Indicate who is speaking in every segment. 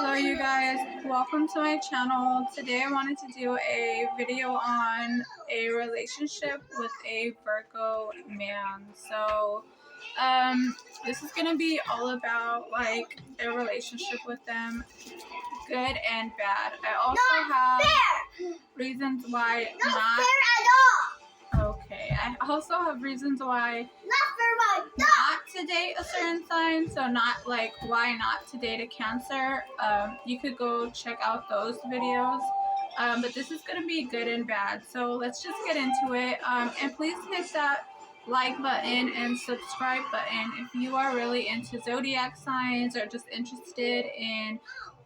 Speaker 1: Hello you guys, welcome to my channel. Today I wanted to do a video on a relationship with a Virgo man. So this is going to be all about like a relationship with them, good and bad. I also have reasons why not okay. I also have reasons why not to date a certain sign. So not like why not to date a Cancer. You could go check out those videos. But this is gonna be good and bad. So let's just get into it. And please hit that like button and subscribe button if you are really into zodiac signs or just interested in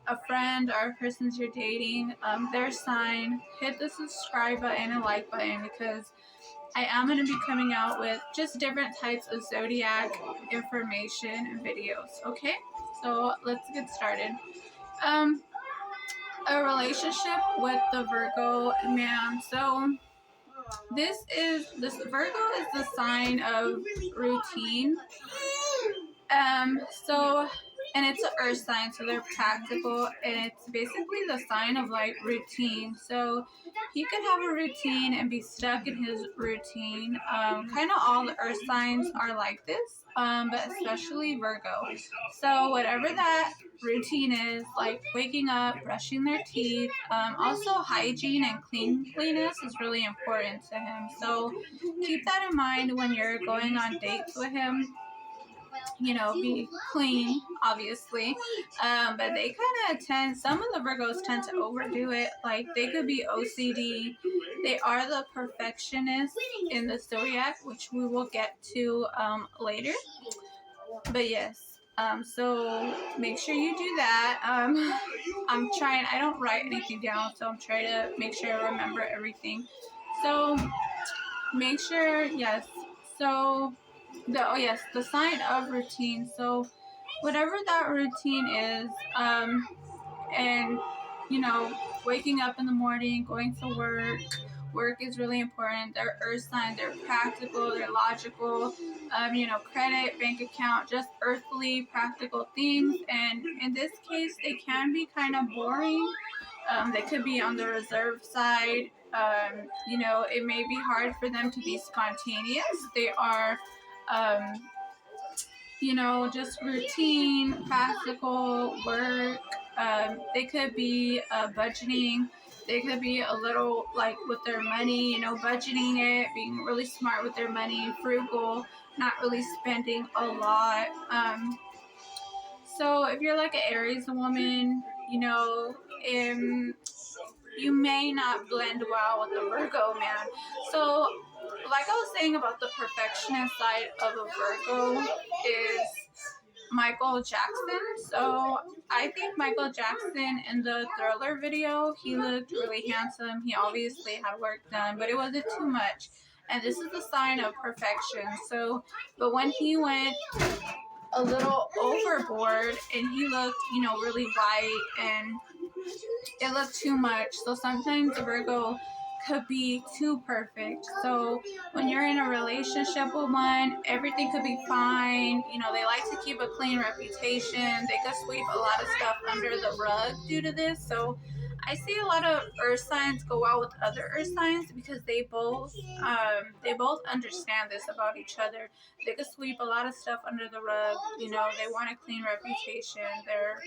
Speaker 1: a friend or a person you're dating, their sign. Hit the subscribe button and like button because I am going to be coming out with just different types of zodiac information and videos. Okay, so let's get started. A relationship with the Virgo man. So this Virgo is the sign of routine. And it's an earth sign, so they're practical, and it's basically the sign of like routine. So he could have a routine and be stuck in his routine. Kind of all the earth signs are like this, but especially Virgo. So whatever that routine is, like waking up, brushing their teeth, also hygiene and cleanliness is really important to him. So keep that in mind when you're going on dates with him. You know, be clean, obviously. But they kind of some of the Virgos tend to overdo it. Like, they could be OCD. They are the perfectionists in the zodiac, which we will get to later. But yes, so make sure you do that. I don't write anything down, so I'm trying to make sure I remember everything. So make sure, yes. So the sign of routine. So whatever that routine is, and you know, waking up in the morning, going to work. Work is really important. They're earth sign, they're practical, they're logical, credit, bank account, just earthly, practical things. And in this case, they can be kind of boring. They could be on the reserve side. It may be hard for them to be spontaneous. They are, just routine, practical work. They could be budgeting. They could be a little like with their money, budgeting it, being really smart with their money, frugal, not really spending a lot. So if you're like an Aries woman, you may not blend well with the Virgo man. So, like I was saying about the perfectionist side of a Virgo is Michael Jackson. So I think Michael Jackson in the Thriller video, he looked really handsome. He obviously had work done, but it wasn't too much. And this is a sign of perfection. So, but when he went a little overboard and he looked, really white and it looked too much. So sometimes Virgo could be too perfect. So when you're in a relationship with one, everything could be fine. They like to keep a clean reputation. They could sweep a lot of stuff under the rug due to this. So I see a lot of earth signs go out with other earth signs because they both understand this about each other. They could sweep a lot of stuff under the rug. They want a clean reputation. They're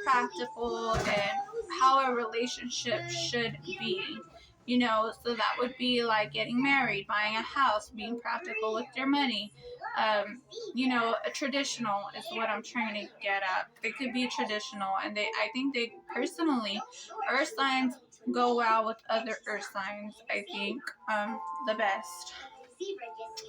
Speaker 1: practical and how a relationship should be. So that would be like getting married, buying a house, being practical with your money. A traditional is what I'm trying to get at. They could be traditional, and I think they personally, earth signs go well with other earth signs. I think the best.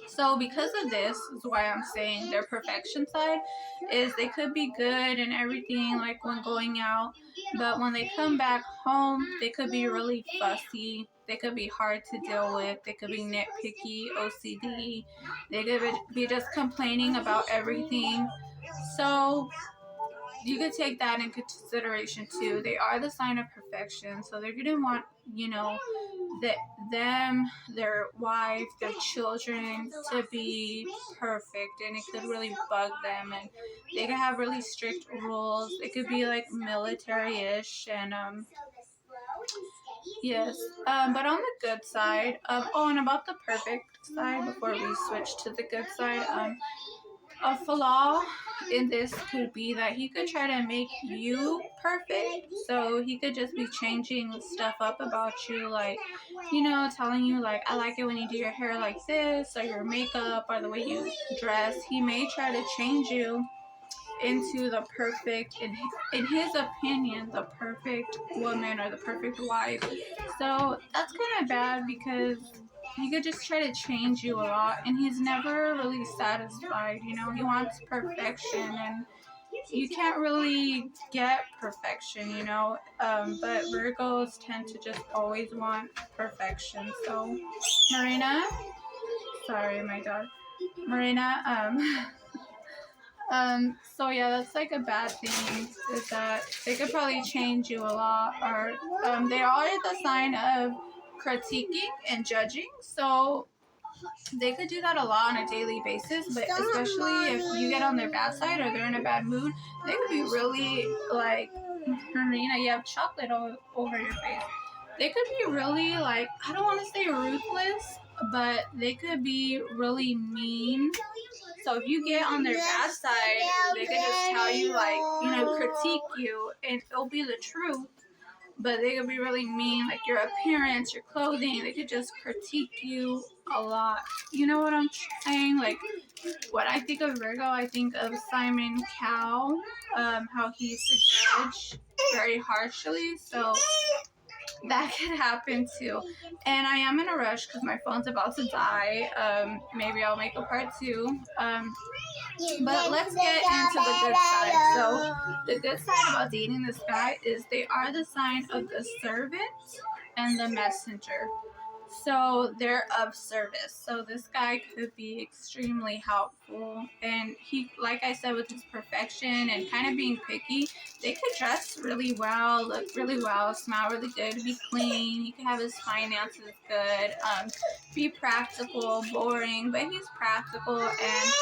Speaker 1: So because of this is why I'm saying their perfection side is they could be good and everything, like when going out, but when they come back home, they could be really fussy. They could be hard to deal with. They could be nitpicky, OCD. They could be just complaining about everything. So you could take that in consideration too. They are the sign of perfection, so they're gonna want, their wife, their children to be perfect, and it could really bug them, and they could have really strict rules. It could be like military-ish, and yes. But on the good side, oh, and about the perfect side, before we switch to the good side, a flaw in this could be that he could try to make you perfect. So he could just be changing stuff up about you, like, telling you, like, I like it when you do your hair like this, or your makeup, or the way you dress. He may try to change you into the perfect, in his opinion, the perfect woman or the perfect wife. So that's kind of bad, because he could just try to change you a lot, and he's never really satisfied. He wants perfection, and you can't really get perfection. But Virgos tend to just always want perfection. So Marina, sorry, my dog, Marina, so yeah, that's like a bad thing, is that they could probably change you a lot, or they are the sign of critiquing and judging, so they could do that a lot on a daily basis, but especially if you get on their bad side or they're in a bad mood, they could be really, like, Marina, you have chocolate all over your face. They could be really, like, I don't want to say ruthless, but they could be really mean. So if you get on their bad side, they could just tell you, like, critique you, and it'll be the truth. But they could be really mean, like your appearance, your clothing. They could just critique you a lot. You know what I'm saying? Like, when I think of Virgo, I think of Simon Cowell, how he used to judge very harshly. So that could happen too. And I am in a rush because my phone's about to die. Maybe I'll make a part 2. But let's get into the good side. So the good side about dating this guy is they are the sign of the servant and the messenger. So they're of service. So this guy could be extremely helpful. And he, like I said, with his perfection and kind of being picky, they could dress really well, look really well, smell really good, be clean. He could have his finances good, be practical, boring, but he's practical. And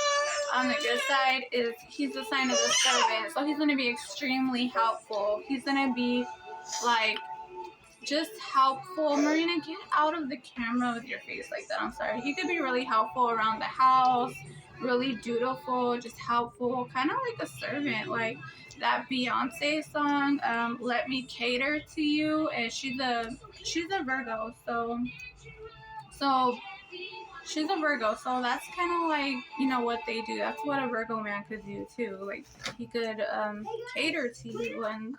Speaker 1: on the good side is he's the sign of the servant. So he's going to be extremely helpful. He's going to be like, just helpful. Marina, get out of the camera with your face like that. I'm sorry. He could be really helpful around the house, really dutiful, just helpful, kind of like a servant, like that Beyonce song, "Let Me Cater to You," and she's a Virgo, so she's a Virgo, so that's kind of like, what they do. That's what a Virgo man could do too. Like, he could cater to you and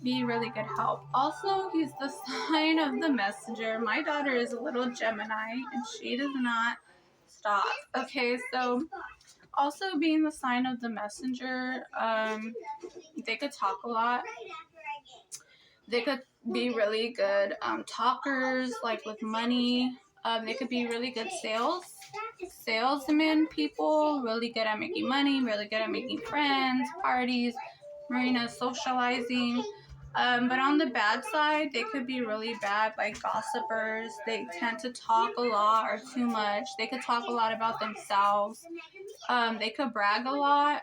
Speaker 1: be really good help. Also, he's the sign of the messenger. My daughter is a little Gemini, and she does not stop. Okay, so also being the sign of the messenger, they could talk a lot. They could be really good talkers, like with money. They could be really good salesmen people, really good at making money, really good at making friends, parties, Marina, socializing. But on the bad side, they could be really bad, like gossipers. They tend to talk a lot or too much. They could talk a lot about themselves. They could brag a lot.